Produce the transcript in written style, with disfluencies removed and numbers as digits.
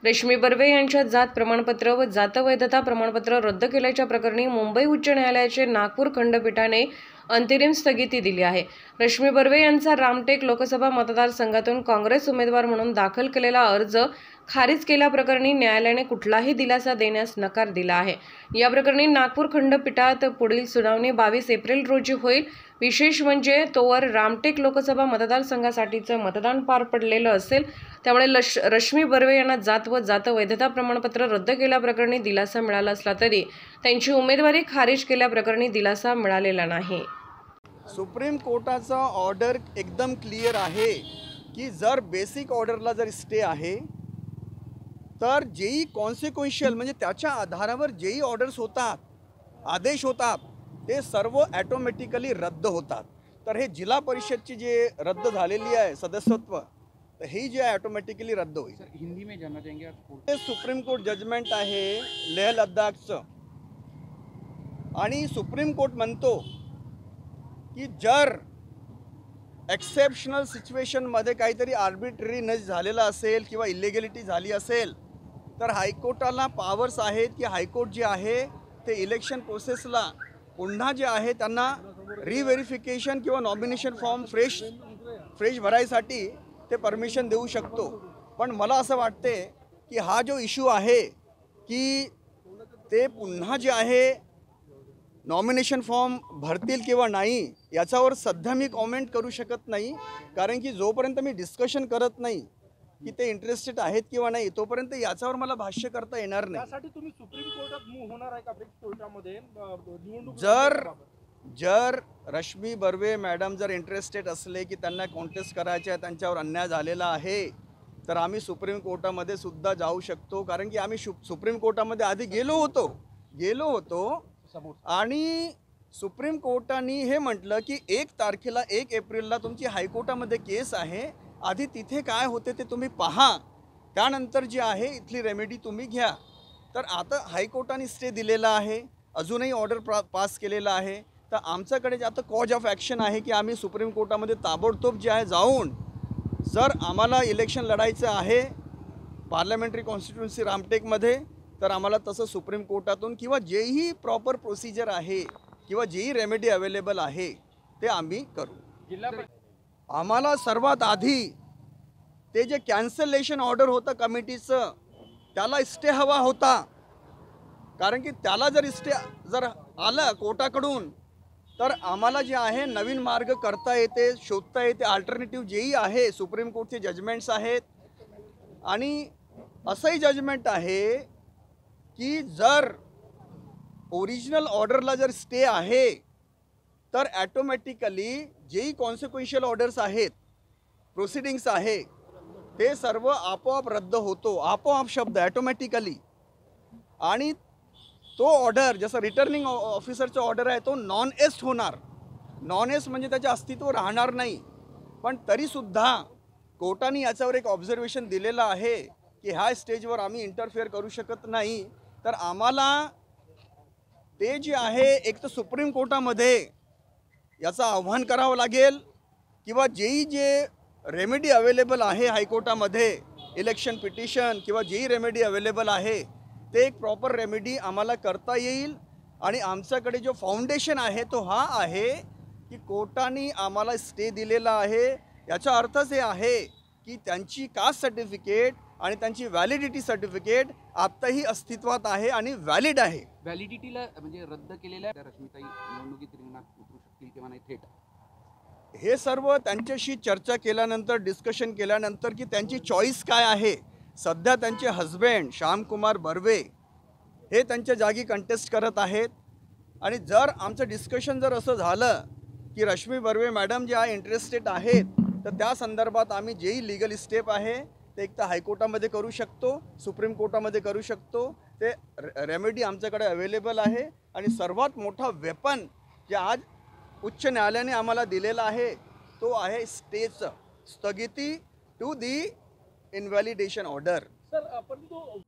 रश्मी बर्वे यांच्या जात प्रमाणपत्र व जातवैधता प्रमाणपत्र रद्द केल्याच्या प्रकरणी मुंबई उच्च न्यायालयाचे नागपूर खंडपीठाने अंतरिम स्थगिती दिली आहे। रश्मी बर्वे यांचा रामटेक लोकसभा मतदारसंघातून काँग्रेस उमेदवार म्हणून दाखल केलेला अर्ज खारिज केल्याप्रकरणी न्यायालयाने कुठलाही दिलासा देण्यास नकार दिला आहे। या प्रकरणी नागपूर खंडपीठात पुढील सुनावणी 22 एप्रिल रोजी होईल। विशेष म्हणजे तोवर रामटेक लोकसभा मतदारसंघासाठीचं मतदान पार पडलेलं असेल, त्यामुळे रश्मी बर्वे यांना जात व जातवैधता प्रमाणपत्र रद्द केल्याप्रकरणी दिलासा मिळाला असला तरी त्यांची उमेदवारी खारिज केल्याप्रकरणी दिलासा मिळालेला नाही। सुप्रीम कोर्टाचा ऑर्डर एकदम क्लियर आहे की जर बेसिक ऑर्डरला जर स्टे आहे तर जेही कॉन्सिक्वेन्शियल म्हणजे त्याच्या आधारावर जेही ऑर्डर्स होतात, आदेश होतात, ते सर्व ॲटोमॅटिकली रद्द होतात। तर हे जिल्हा परिषदची जे रद्द झालेली आहे सदस्यत्व, तर ही जे ॲटोमॅटिकली रद्द होईल। सर हिंदी में जानना चाहेंगे आप? ते सुप्रीम कोर्ट जजमेंट आहे लेह लद्दाखचं, आणि सुप्रीम कोर्ट म्हणतो की जर एक्सेप्शनल सिच्युएशनमध्ये काहीतरी आर्बिट्ररीनेस झालेला असेल किंवा इलिगॅलिटी झाली असेल तर हायकोर्टाला पॉवर्स आहेत की हायकोर्ट जे आहे ते इलेक्शन प्रोसेसला पुन्हा जे आहे त्यांना रिव्हेरिफिकेशन किंवा नॉमिनेशन फॉर्म फ्रेश भरायसाठी ते परमिशन देऊ शकतो। पण मला असं वाटते की हा जो इश्यू आहे की ते पुन्हा जे आहे नॉमिनेशन फॉर्म भरतील किंवा नाही याच्यावर सध्या मी कॉमेंट करू शकत नाही, कारण की जोपर्यंत मी डिस्कशन करत नाही की ते इंटरेस्टेड आहेत किंवा नाही तोपर्यंत याच्यावर मला भाष्य करता येणार नाही। त्यासाठी तुम्ही सुप्रीम कोर्टात मूव्ह होणार आहे का? कोर्टामध्ये निवडणूक जर रश्मी बर्वे मॅडम जर इंटरेस्टेड असले की त्यांना कॉन्टेस्ट करायचे आहे, त्यांच्यावर अन्याय झालेला आहे, तर आम्ही सुप्रीम कोर्टामध्ये सुद्धा जाऊ शकतो। कारण की आम्ही सुप्रीम कोर्टामध्ये आधी गेलो होतो आणि सुप्रीम कोर्टाने हे म्हटलं की 1 तारखेला 1 एप्रिलला तुमची हायकोर्टामध्ये केस आहे, आधी तिथे काय होते ते तुम्ही पहा, त्यानंतर जे आहे इथली रेमेडी तुम्ही घ्या। तर आता हायकोर्टाने स्टे दिलेला आहे, अजूनही ऑर्डर पास केलेला आहे, तर आमच्याकडे आता कॉज ऑफ ॲक्शन आहे की आम्ही सुप्रीम कोर्टामध्ये ताबडतोब जे आहे जाऊन जर आम्हाला इलेक्शन लढायचं आहे पार्लमेंटरी कॉन्स्टिट्युन्सी रामटेकमध्ये, तर आम्हाला तसं सुप्रीम कोर्टातून किंवा जेही प्रॉपर प्रोसिजर आहे किंवा जेही रेमेडी अवेलेबल आहे ते आम्ही करू। आम्हाला सर्वात आधी ते जे कॅन्सलेशन ऑर्डर होतं कमिटीचं त्याला स्टे हवा होता, कारण की त्याला जर स्टे जर आलं कोर्टाकडून तर आम्हाला जे आहे नवीन मार्ग करता येते, शोधता येते, अल्टरनेटिव्ह जेही आहे सुप्रीम कोर्टचे जजमेंट्स आहेत। आणि असंही जजमेंट आहे की जर ओरिजिनल ऑर्डरला जर स्टे आहे तर ॲटोमॅटिकली जेही कॉन्सिक्वेन्शियल ऑर्डर्स आहेत, प्रोसिडिंग्स आहे, ते सर्व आपोआप रद्द होतो। आपोआप शब्द ॲटोमॅटिकली। आणि तो ऑर्डर जसं रिटर्निंग ऑफिसरचा ऑर्डर आहे तो नॉन एस्ट होणार, नॉन एस्ट म्हणजे त्याचे अस्तित्व राहणार नाही। पण तरीसुद्धा कोर्टाने याच्यावर एक ऑब्झर्वेशन दिलेलं आहे की ह्या स्टेजवर आम्ही इंटरफेअर करू शकत नाही, तर आम्हाला ते जे आहे एक तर सुप्रीम कोर्टामध्ये याचं आव्हान करावं लागेल किंवा जे रेमेडी अवेलेबल आहे हायकोर्टामध्ये, इलेक्शन पिटिशन किंवा जेही रेमेडी अवेलेबल आहे ते एक प्रॉपर रेमेडी आम्हाला करता येईल। आणि आमच्याकडे जो फाउंडेशन आहे तो हा आहे की कोर्टाने आम्हाला स्टे दिलेला आहे, याचा अर्थच हे आहे की त्यांची कास्ट सर्टिफिकेट आणि त्यांची व्हॅलिडिटी सर्टिफिकेट आत्ताही अस्तित्वात आहे आणि व्हॅलिड आहे। व्हॅलिडिटीला म्हणजे रद्द केलेल्या रश्मीताई निवडणुकीत रिंगणात उतरू शकतील किंवा नाही थेट, हे सर्व त्यांच्याशी चर्चा केल्यानंतर, डिस्कशन केल्यानंतर की त्यांची चॉईस काय आहे। सध्या त्यांचे हजबंड श्यामकुमार बर्वे हे त्यांच्या जागी कंटेस्ट करत आहेत, आणि जर आमचं डिस्कशन जर असं झालं की रश्मी बर्वे मॅडम जे आहे इंटरेस्टेड आहेत, तर त्या संदर्भात आम्ही जेही लिगल स्टेप आहे ते एक तर हायकोर्टामध्ये करू शकतो, सुप्रीम कोर्टामध्ये करू शकतो, ते रेमेडी आमच्याकडे अवेलेबल आहे। आणि सर्वात मोठा वेपन जे आज उच्च न्यायालयाने आम्हाला दिलेला आहे तो आहे स्टेचं स्थगिती टू दी इनव्हॅलिडेशन ऑर्डर। सर आपण तो